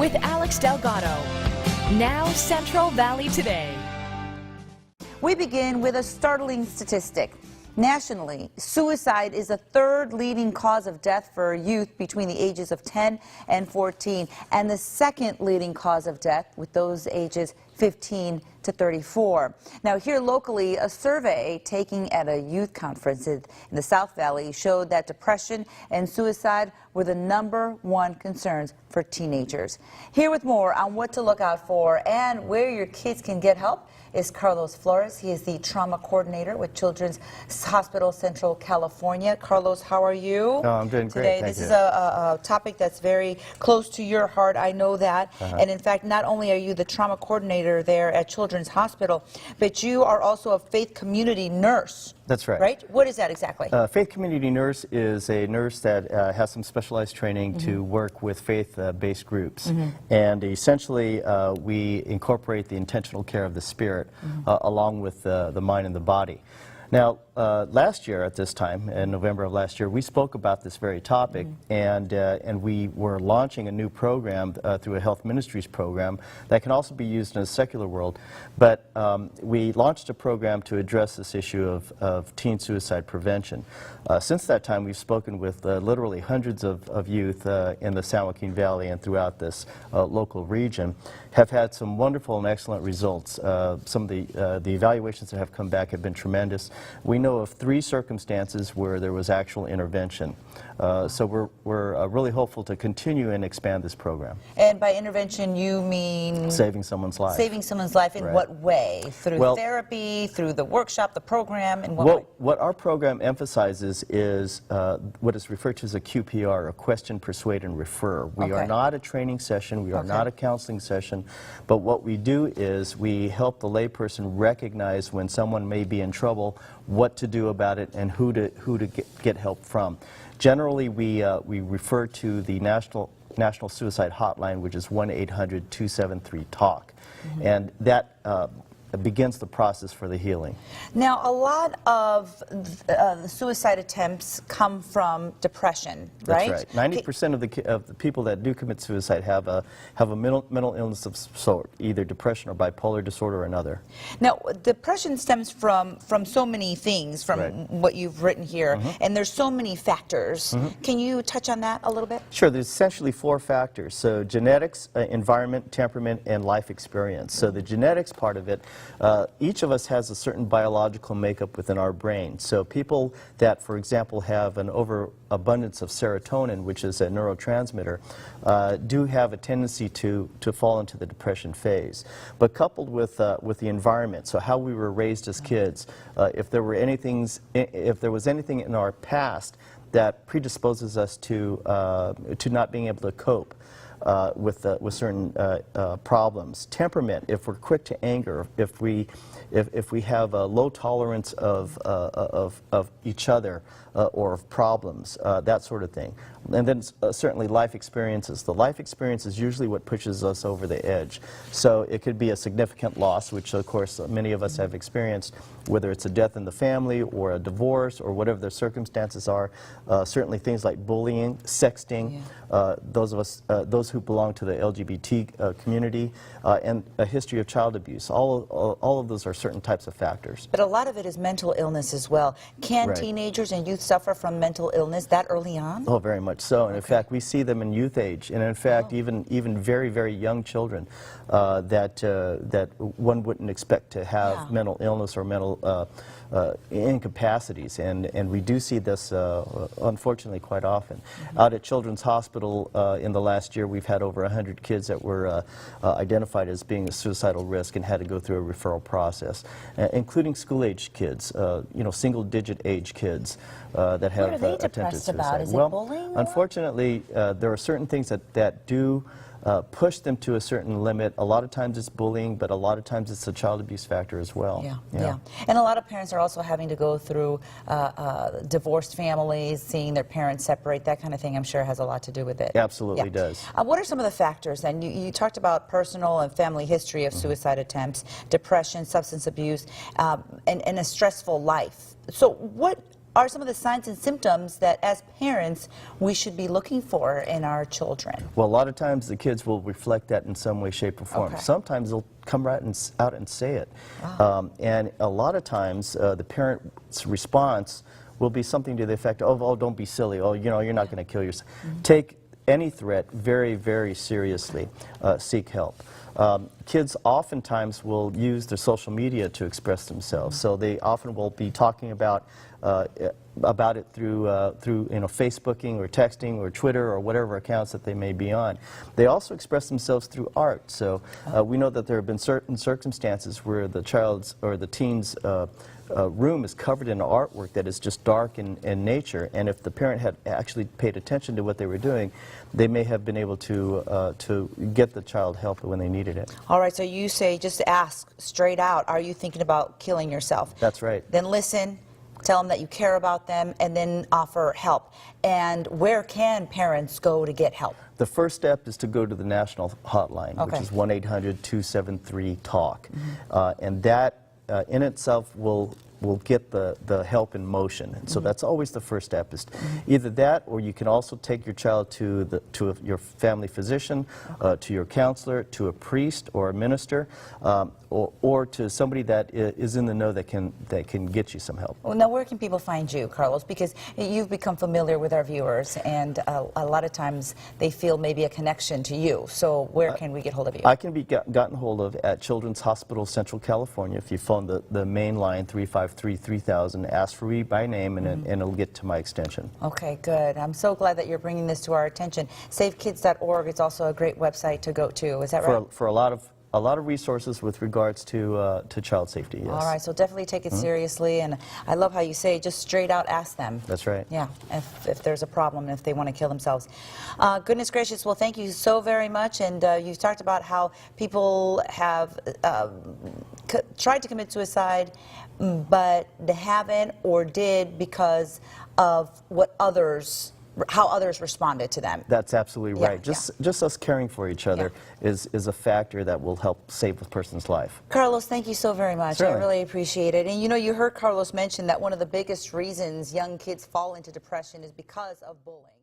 with Alex Delgado. Now Central Valley Today. We begin with a startling statistic. Nationally, suicide is the third leading cause of death for youth between the ages of 10 and 14, and the second leading cause of death with those ages 15 to 34. Now, here locally, a survey taken at a youth conference in the South Valley showed that depression and suicide were the #1 concerns for teenagers. Here with more on what to look out for and where your kids can get help is Carlos Flores. He is the trauma coordinator with Children's Hospital Central California. Carlos, how are you? Oh, I'm doing great. Today, Thank this you. is a topic that's very close to your heart. I know that. And in fact, not only are you the trauma coordinator there at Children's Hospital, but you are also a faith community nurse. That's right. Right? What is that exactly? Faith community nurse is a nurse that has some specialized training to work with faith-based groups. And essentially, we incorporate the intentional care of the spirit along with the mind and the body. Now, last year at this time, in November of last year, we spoke about this very topic, and we were launching a new program through a health ministries program that can also be used in a secular world. But we launched a program to address this issue of teen suicide prevention. Since that time, we've spoken with literally hundreds of youth in the San Joaquin Valley and throughout this local region, have had some wonderful and excellent results. Some of the evaluations that have come back have been tremendous. We know of 3 circumstances where there was actual intervention. So we're really hopeful to continue and expand this program. And by intervention, you mean? Saving someone's life. Saving someone's life in what way? Through therapy, through the workshop, the program, in what way? What our program emphasizes is what is referred to as a QPR, a question, persuade, and refer. We are not a training session, we are not a counseling session, but what we do is we help the layperson recognize when someone may be in trouble, what to do about it, and who to get help from. Generally, we refer to the National Suicide Hotline, which is 1-800-273-TALK, and that begins the process for the healing. Now, a lot of the suicide attempts come from depression, right? That's right. 90% of the people that do commit suicide have a mental illness of some sort, either depression or bipolar disorder or another. Now, depression stems from so many things, from what you've written here, and there's so many factors. Can you touch on that a little bit? Sure. There's essentially 4 factors. So genetics, environment, temperament, and life experience. So the genetics part of it, each of us has a certain biological makeup within our brain. So people that, for example, have an overabundance of serotonin, which is a neurotransmitter, do have a tendency to fall into the depression phase. But coupled with the environment, so how we were raised as kids, if there was anything in our past that predisposes us to not being able to cope with certain problems. Temperament, if we're quick to anger, if we have a low tolerance of each other or of problems, that sort of thing. And then certainly life experiences. The life experience is usually what pushes us over the edge. So it could be a significant loss, which of course many of us have experienced, whether it's a death in the family or a divorce or whatever the circumstances are. Certainly things like bullying, sexting, those who belong to the LGBT community, and a history of child abuse. All of those are certain types of factors. But a lot of it is mental illness as well. Can teenagers and youth suffer from mental illness that early on? Oh, very much so. And in fact, we see them in youth age, and in fact, even very, very young children that one wouldn't expect to have mental illness or mental incapacities, and we do see this unfortunately quite often. Out at Children's Hospital in the last year, we've had over 100 kids that were identified as being a suicidal risk and had to go through a referral process, including school-age kids, single-digit age kids that have attempted suicide. What are they depressed about? Is it bullying? Unfortunately, there are certain things that do push them to a certain limit. A lot of times it's bullying, but a lot of times it's a child abuse factor as well. Yeah. And a lot of parents are also having to go through divorced families, seeing their parents separate, that kind of thing, I'm sure has a lot to do with it. Absolutely does. What are some of the factors then? You talked about personal and family history of suicide attempts, depression, substance abuse, and a stressful life. So what are some of the signs and symptoms that, as parents, we should be looking for in our children? Well, a lot of times the kids will reflect that in some way, shape, or form. Okay. Sometimes they'll come right out and say it. And a lot of times the parent's response will be something to the effect of, oh, don't be silly. Oh, you know, you're not going to kill yourself. Take any threat very, very seriously. Seek help. Kids oftentimes will use their social media to express themselves, so they often will be talking about it through Facebooking or texting or Twitter or whatever accounts that they may be on. They also express themselves through art. So we know that there have been certain circumstances where the child's or the teen's room is covered in artwork that is just dark in nature, and if the parent had actually paid attention to what they were doing, they may have been able to get the child help when they needed it. All right, so you say just ask straight out, are you thinking about killing yourself? That's right. Then listen, tell them that you care about them, and then offer help. And where can parents go to get help? The first step is to go to the national hotline, Okay. which is 1-800-273-TALK. And that in itself will get the help in motion. And so that's always the first step. Is either that, or you can also take your child to your family physician, to your counselor, to a priest or a minister, or to somebody that is in the know that can get you some help. Well, now, where can people find you, Carlos? Because you've become familiar with our viewers, and a lot of times they feel maybe a connection to you. So where can we get hold of you? I can be gotten hold of at Children's Hospital Central California. If you phone the main line, 353-3000, ask for me by name, and it'll get to my extension. Okay, good. I'm so glad that you're bringing this to our attention. SaveKids.org is also a great website to go to. Is that right? For a lot of resources with regards to child safety, yes. All right, so definitely take it seriously, and I love how you say just straight out ask them. That's right. Yeah, if there's a problem, if they want to kill themselves. Goodness gracious, well, thank you so very much, and you talked about how people have tried to commit suicide, but they haven't or did because of how others responded to them. That's absolutely Yeah, right. Just us caring for each other is a factor that will help save a person's life. Carlos, thank you so very much. Certainly. I really appreciate it. And you know, you heard Carlos mention that one of the biggest reasons young kids fall into depression is because of bullying.